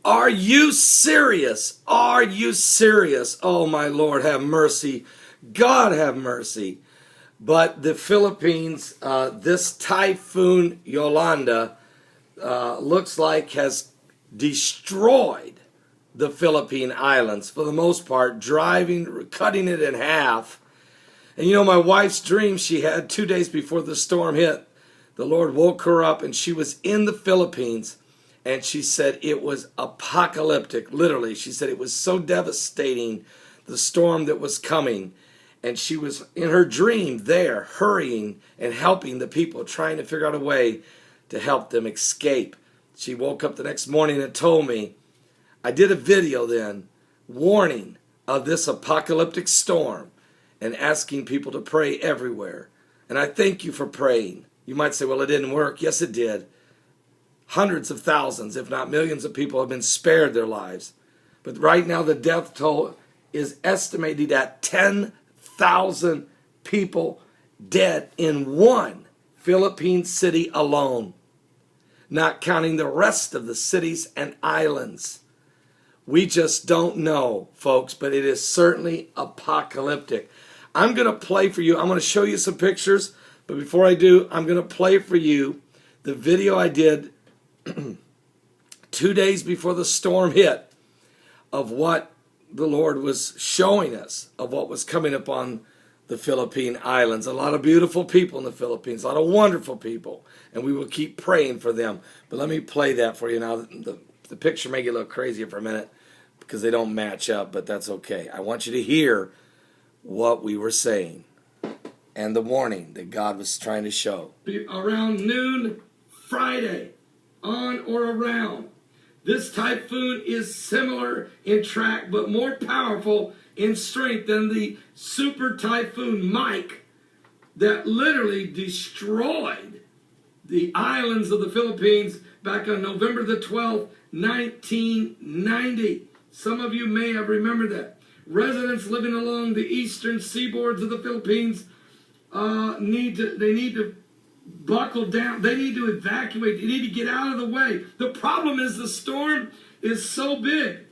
Are you serious? Are you serious? Oh, my Lord, have mercy. God have mercy. But the Philippines, this Typhoon Yolanda looks like has destroyed the Philippine Islands for the most part, cutting it in half. And you know, my wife's dream she had 2 days before the storm hit, the Lord woke her up and she was in the Philippines, and she said it was apocalyptic, literally. She said it was so devastating, the storm that was coming. And she was in her dream there, hurrying and helping the people, trying to figure out a way to help them escape. She woke up the next morning and told me, I did a video then warning of this apocalyptic storm and asking people to pray everywhere. And I thank you for praying. You might say, well, it didn't work. Yes, it did. Hundreds of thousands, if not millions of people have been spared their lives. But right now the death toll is estimated at 10,000 people dead in one Philippine city alone, not counting the rest of the cities and islands. We just don't know, folks, but it is certainly apocalyptic. I'm going to play for you. I'm going to show you some pictures, but before I do, I'm going to play for you the video I did 2 days before the storm hit of what the Lord was showing us, of what was coming upon the Philippine Islands. A lot of beautiful people in the Philippines, a lot of wonderful people, and we will keep praying for them. But let me play that for you now. The picture may get a little crazier for a minute because they don't match up, but that's okay. I want you to hear what we were saying and the warning that God was trying to show. Around noon Friday, on or around, this typhoon is similar in track but more powerful in strength than the super typhoon Mike that literally destroyed the islands of the Philippines back on November the 12th, 1990. Some of you may have remembered that. Residents living along the eastern seaboards of the Philippines need to buckle down. They need to evacuate. They need to get out of the way. The problem is the storm is so big.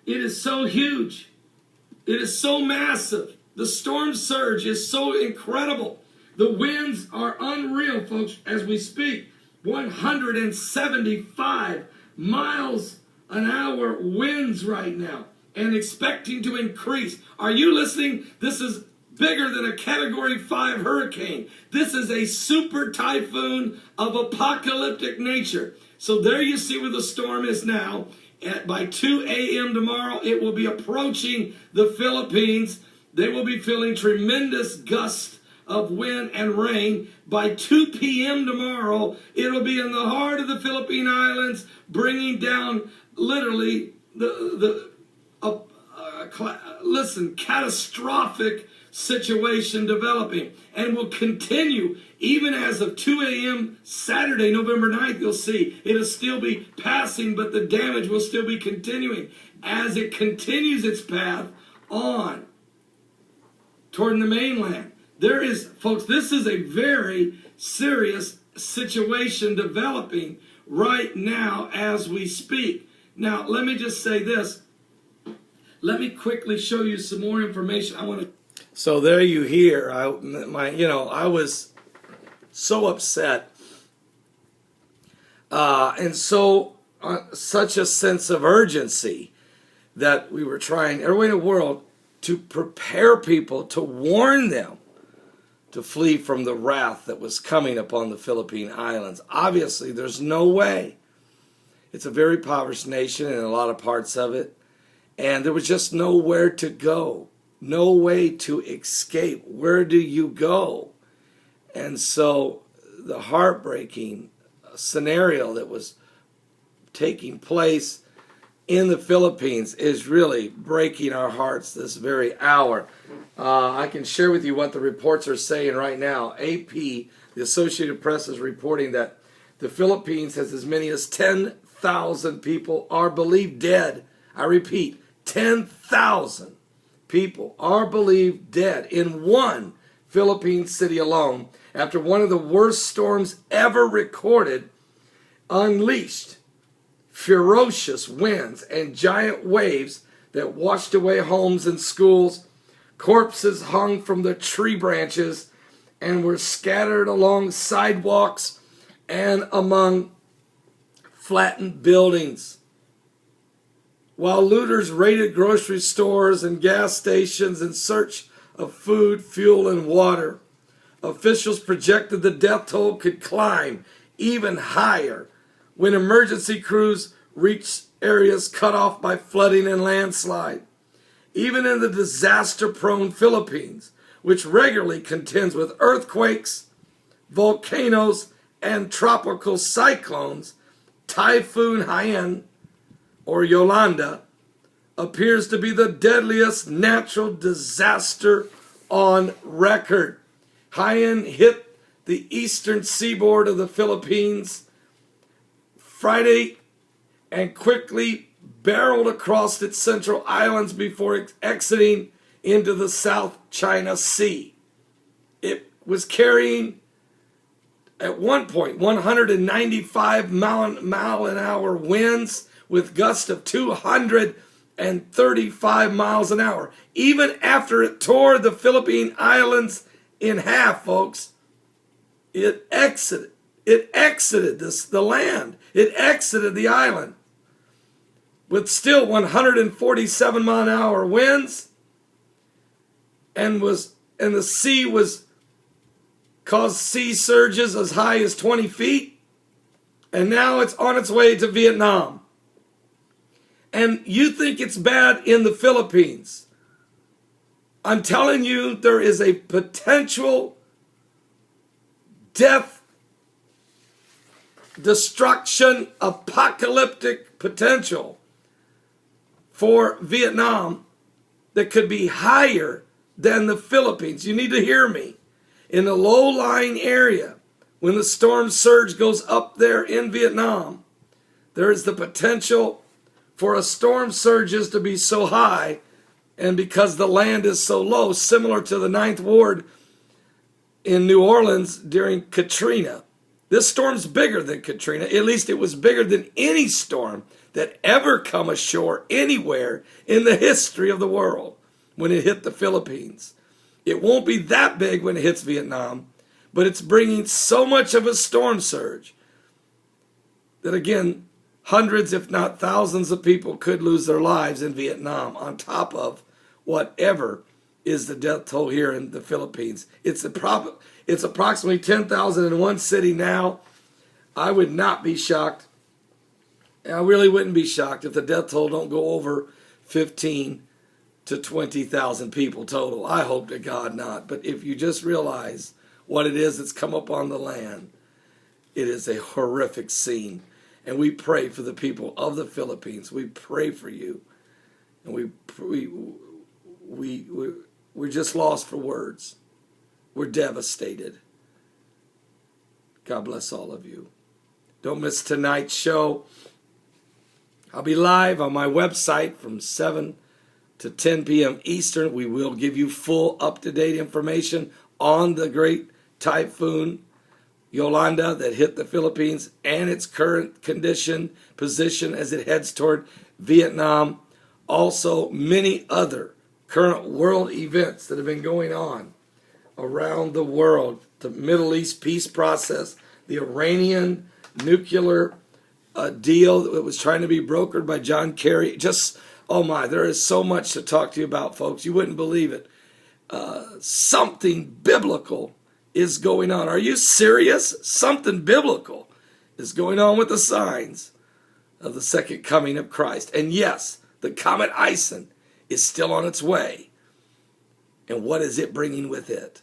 It is so huge. It is so massive. The storm surge is so incredible. The winds are unreal, folks, as we speak. 175 miles an hour winds right now, and expecting to increase. Are you listening? This is bigger than a Category 5 hurricane. This is a super typhoon of apocalyptic nature. So there you see where the storm is now. By 2 a.m. tomorrow, it will be approaching the Philippines. They will be feeling tremendous gusts of wind and rain. By 2 p.m. tomorrow, it'll be in the heart of the Philippine Islands, bringing down literally catastrophic situation developing, and will continue even as of 2 a.m. Saturday, November 9th. You'll see it'll still be passing, but the damage will still be continuing as it continues its path on toward the mainland. There is, folks, this is a very serious situation developing right now as we speak. Now, let me just say this. Let me quickly show you some more information. So there you hear. I was so upset, and such a sense of urgency that we were trying every way in the world to prepare people, to warn them to flee from the wrath that was coming upon the Philippine Islands. Obviously, there's no way. It's a very impoverished nation in a lot of parts of it, and there was just nowhere to go. No way to escape. Where do you go? And so the heartbreaking scenario that was taking place in the Philippines is really breaking our hearts this very hour. I can share with you what the reports are saying right now. AP, the Associated Press, is reporting that the Philippines has as many as 10,000 people are believed dead. I repeat, 10,000 people are believed dead in one Philippine city alone after one of the worst storms ever recorded unleashed ferocious winds and giant waves that washed away homes and schools. Corpses hung from the tree branches and were scattered along sidewalks and among flattened buildings. While looters raided grocery stores and gas stations in search of food, fuel, and water, officials projected the death toll could climb even higher when emergency crews reached areas cut off by flooding and landslide. Even in the disaster-prone Philippines, which regularly contends with earthquakes, volcanoes, and tropical cyclones, Typhoon Haiyan, or Yolanda, appears to be the deadliest natural disaster on record. Haiyan hit the eastern seaboard of the Philippines Friday and quickly barreled across its central islands before exiting into the South China Sea. It was carrying, at one point, 195 mile an hour winds with gusts of 235 miles an hour. Even after it tore the Philippine Islands in half, folks, it exited the land. It exited the island with still 147 mile an hour winds, and the sea caused sea surges as high as 20 feet, and now it's on its way to Vietnam. And you think it's bad in the Philippines. I'm telling you, there is a potential death, destruction, apocalyptic potential for Vietnam that could be higher than the Philippines. You need to hear me. In the low-lying area, when the storm surge goes up there in Vietnam, there is the potential for a storm surges to be so high, and because the land is so low, similar to the Ninth Ward in New Orleans during Katrina. This storm's bigger than Katrina. At least it was bigger than any storm that ever come ashore anywhere in the history of the world when it hit the Philippines. It won't be that big when it hits Vietnam, but it's bringing so much of a storm surge that, again, hundreds, if not thousands of people could lose their lives in Vietnam on top of whatever is the death toll here in the Philippines. It's approximately 10,000 in one city now. I would not be shocked. I really wouldn't be shocked if the death toll don't go over 15 to 20,000 people total. I hope to God not. But if you just realize what it is that's come upon the land, it is a horrific scene. And we pray for the people of the Philippines. We pray for you. And we're just lost for words. We're devastated. God bless all of you. Don't miss tonight's show. I'll be live on my website from 7 to 10 p.m. Eastern. We will give you full up-to-date information on the great Typhoon Yolanda that hit the Philippines and its current position as it heads toward Vietnam. Also, many other current world events that have been going on around the world. The Middle East peace process, the Iranian nuclear deal that was trying to be brokered by John Kerry. There is so much to talk to you about, folks. You wouldn't believe it. Something biblical is going on. Are you serious? Something biblical is going on with the signs of the second coming of Christ. And yes, the comet Ison is still on its way. And what is it bringing with it?